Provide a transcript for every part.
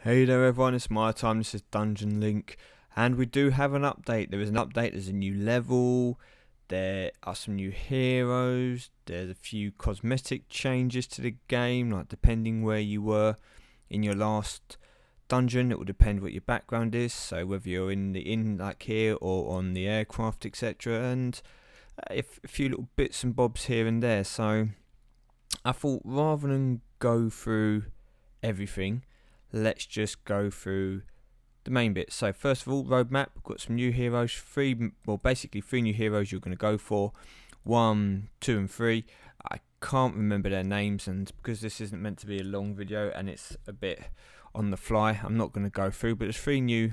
Hey there everyone, it's MyTyme, this is Dungeon Link, and we do have an update. There is an update, there's a new level, there are some new heroes, there's a few cosmetic changes to the game, like depending where you were in your last dungeon, it will depend what your background is, so whether you're in the inn like here or on the aircraft etc, and a few little bits and bobs here and there. So I thought rather than go through everything, let's just go through the main bit. So first of all, roadmap, we've got some new heroes, basically three new heroes you're going to go for, 1, 2 and 3. I can't remember their names, and because this isn't meant to be a long video and it's a bit on the fly, I'm not going to go through, but there's 3 new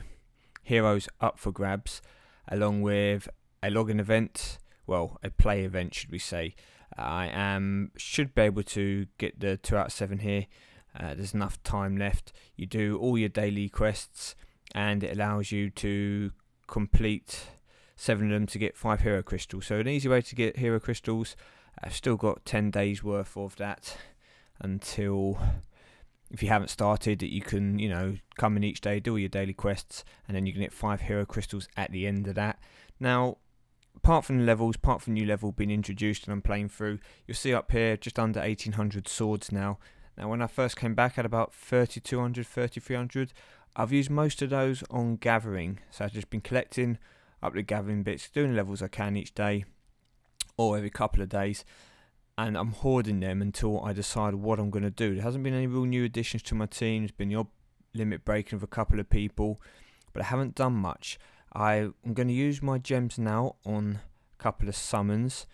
heroes up for grabs, along with a login event, well, a play event should we say. Should be able to get the 2 out of 7 here. There's enough time left. You do all your daily quests, and it allows you to complete 7 of them to get 5 hero crystals. So an easy way to get hero crystals. I've still got 10 days worth of that until, if you haven't started, that you can, come in each day, do all your daily quests, and then you can get 5 hero crystals at the end of that. Now, apart from the levels, apart from new level being introduced and I'm playing through, you'll see up here just under 1800 swords now. Now, when I first came back, I had about 3200, 3300. I've used most of those on gathering, so I've just been collecting up the gathering bits, doing the levels I can each day or every couple of days, and I'm hoarding them until I decide what I'm going to do. There hasn't been any real new additions to my team. There's been the odd limit breaking of a couple of people, but I haven't done much. I'm going to use my gems now on a couple of summons,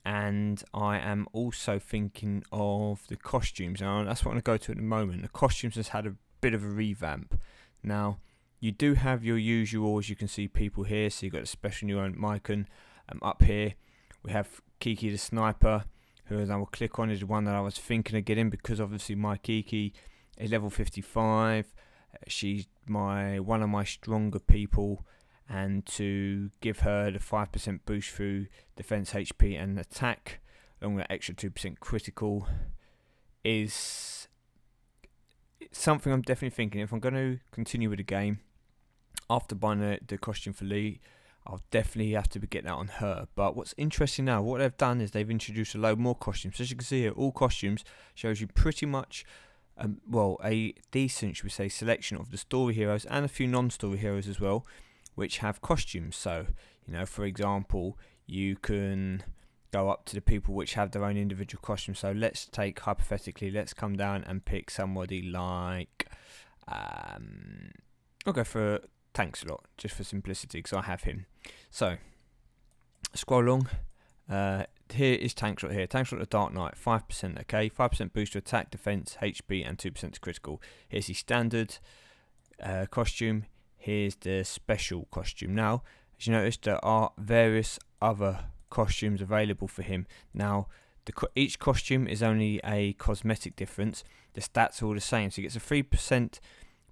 and I am also thinking of the costumes. Now, that's what I'm going to go to at the moment. The costumes has had a bit of a revamp. Now, you do have your usual, as you can see, people here. So you've got a special new icon up here. We have Kiki the Sniper, who I will click on, is the one that I was thinking of getting, because obviously my Kiki is level 55. She's one of my stronger people, and to give her the 5% boost through defense, HP and attack, along with extra 2% critical, is something I'm definitely thinking. If I'm going to continue with the game, after buying the costume for Lee, I'll definitely have to get that on her. But what's interesting now, what they've done is they've introduced a load more costumes. So as you can see here, all costumes shows you pretty much a decent, should we say, selection of the story heroes and a few non-story heroes as well, which have costumes. So, for example, you can go up to the people which have their own individual costumes. So let's take, hypothetically, let's come down and pick somebody like, I'll go for Tankslot, just for simplicity, because I have him. So, scroll along. Here is Tankslot here. Tankslot the Dark Knight, 5%, okay? 5% boost to attack, defense, HP, and 2% to critical. Here's his standard costume. Here's the special costume. Now, as you notice, there are various other costumes available for him. Now, each costume is only a cosmetic difference. The stats are all the same. So he gets a 3%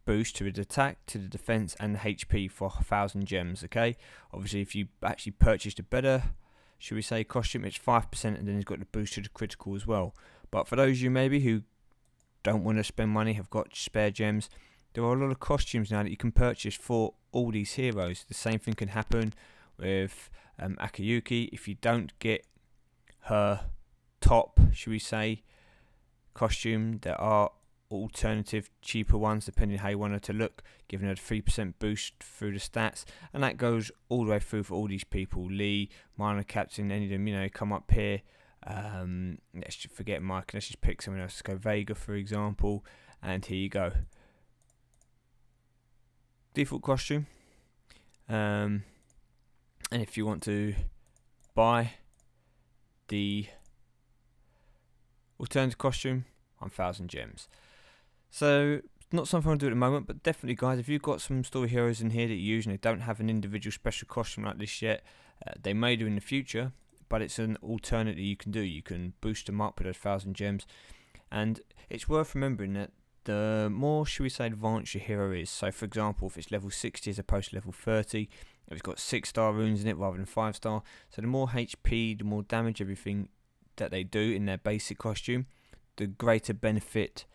boost to the attack, to the defense, and the HP for 1,000 gems, okay? Obviously, if you actually purchased a better, should we say, costume, it's 5%, and then he's got the boost to the critical as well. But for those of you maybe who don't want to spend money, have got spare gems, there are a lot of costumes now that you can purchase for all these heroes. The same thing can happen with Akiyuki. If you don't get her top, should we say, costume, there are alternative cheaper ones depending on how you want her to look, giving her a 3% boost through the stats, and that goes all the way through for all these people. Lee, Minor Captain, any of them, come up here. Let's just forget Mike, let's just pick someone else. Let's go Vega, for example, and here you go. Default costume, and if you want to buy the alternative costume, 1,000 gems. So not something I'll do at the moment, but definitely, guys, if you've got some story heroes in here that you use and they don't have an individual special costume like this yet, they may do in the future, but it's an alternative you can do. You can boost them up with those 1,000 gems, and it's worth remembering that the more, should we say, advanced your hero is. So for example, if it's level 60 as opposed to level 30, if it's got 6-star runes in it rather than 5-star, so the more HP, the more damage, everything that they do in their basic costume, the greater benefit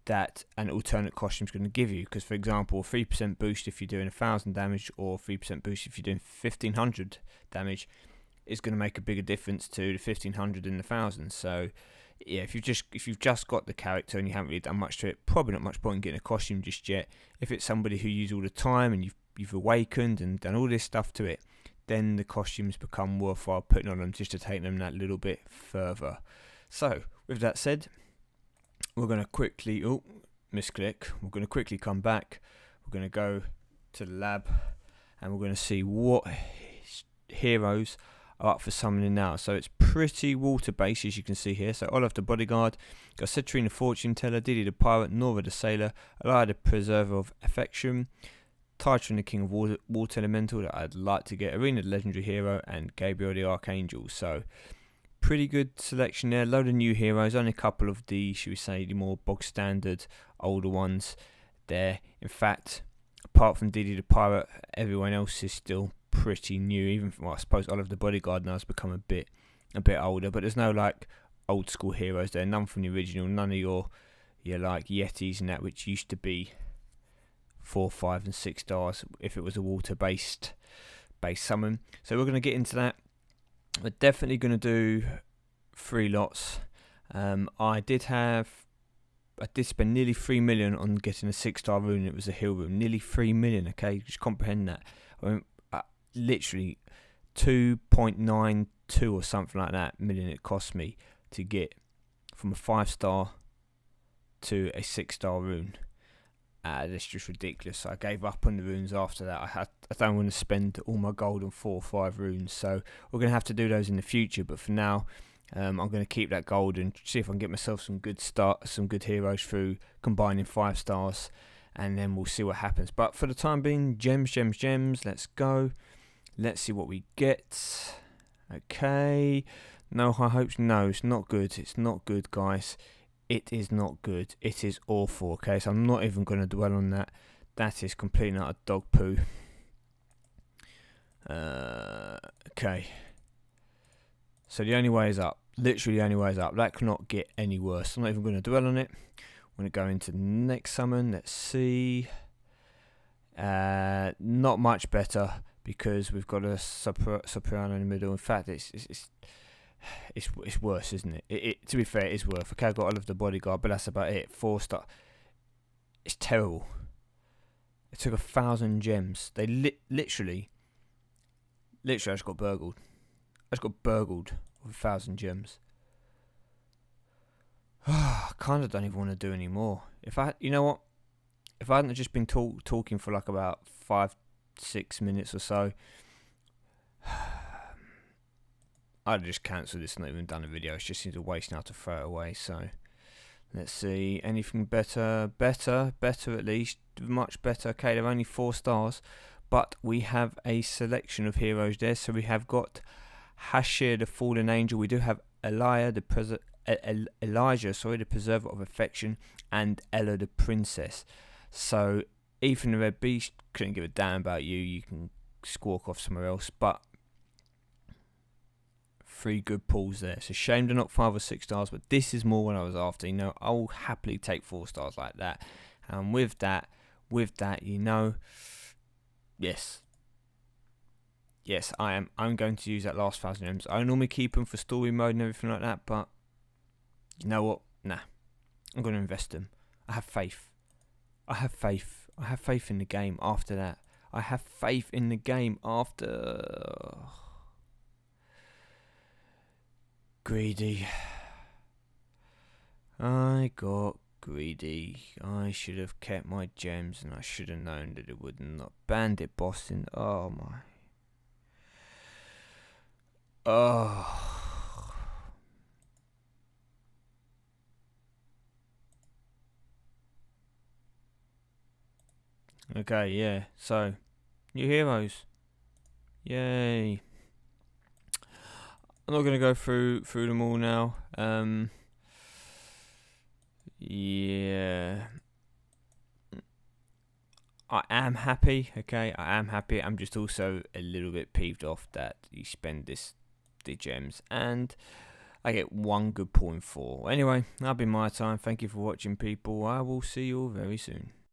that an alternate costume is going to give you. Because, for example, 3% boost if you're doing 1,000 damage, or 3% boost if you're doing 1,500 damage, is going to make a bigger difference to the 1,500 and the 1,000. So, yeah, if you've just got the character and you haven't really done much to it, probably not much point in getting a costume just yet. If it's somebody who you use all the time and you've awakened and done all this stuff to it, then the costumes become worthwhile putting on them just to take them that little bit further. So, with that said, we're going to quickly, misclick, we're going to quickly come back, we're going to go to the lab, and we're going to see what heroes are up for summoning now. So it's pretty water based, as you can see here. So Olaf the Bodyguard, got Citrine the Fortune Teller, Didi the Pirate, Nora the Sailor, Elia the Preserver of Affection, Titran the King of Water Elemental that I'd like to get, Arena the Legendary Hero, and Gabriel the Archangel. So pretty good selection there. Load of new heroes, only a couple of the, should we say, the more bog standard older ones there. In fact, apart from Didi the Pirate, everyone else is still pretty new. Even from, well, I suppose Oliver the Bodyguard now has become a bit older, but there's no like old school heroes there. None from the original. None of your like Yetis and that, which used to be 4, 5, and 6 stars if it was a water based summon. So we're going to get into that. We're definitely going to do 3 lots. I did spend nearly 3 million on getting a 6-star rune. It was a heal rune. Nearly 3 million, okay? Just comprehend that. I mean, literally 2.92 or something like that million it cost me to get from a 5-star to a 6-star rune. That's just ridiculous. I gave up on the runes after that. I don't want to spend all my gold on 4 or 5 runes, so we're going to have to do those in the future. But for now, I'm going to keep that gold and see if I can get myself some good heroes through combining 5 stars, and then we'll see what happens. But for the time being, gems. Let's go. Let's see what we get. Okay. No high hopes. No, it's not good. It's not good, guys. It is not good. It is awful. Okay, so I'm not even going to dwell on that. That is completely not a dog poo. Okay. So the only way is up. Literally the only way is up. That cannot get any worse. I'm not even going to dwell on it. I'm going to go into the next summon. Let's see. Not much better because we've got a Soprano in the middle. In fact, it's worse, isn't it? To be fair, it is worse. Okay, I got all of the Bodyguard, but that's about it. 4-star. It's terrible. It took 1,000 gems. They literally, I just got burgled. I just got burgled with 1,000 gems. I kind of don't even want to do any more. You know what? If I hadn't just been talking for like about 5-6 minutes or so, I'd just cancelled this and not even done a video. It's just seems a waste now to throw it away. So let's see. Anything better? Better at least. Much better. Okay, they're only 4 stars, but we have a selection of heroes there. So we have got Hashir, the Fallen Angel. We do have Elijah, the Preserver of Affection, and Ella, the Princess. So Ethan, the Red Beast, couldn't give a damn about you. You can squawk off somewhere else. But 3 good pulls there. It's a shame they're not 5 or 6 stars, but this is more what I was after. You know, I'll happily take 4 stars like that. And with that, you know, yes, I'm going to use that last 1,000 gems. I normally keep them for story mode and everything like that, but you know what? Nah, I'm going to invest them. I have faith. I have faith in the game after that. I have faith in the game after. Greedy. I got greedy. I should have kept my gems, and I should have known that it would not. Bandit Boston. Oh my. Oh. Okay, yeah. So, new heroes. Yay. I'm not going to go through them all now. Yeah. I am happy, okay? I am happy. I'm just also a little bit peeved off that you spend the gems. And I get 1 good point 4. Anyway, that'll be my time. Thank you for watching, people. I will see you all very soon.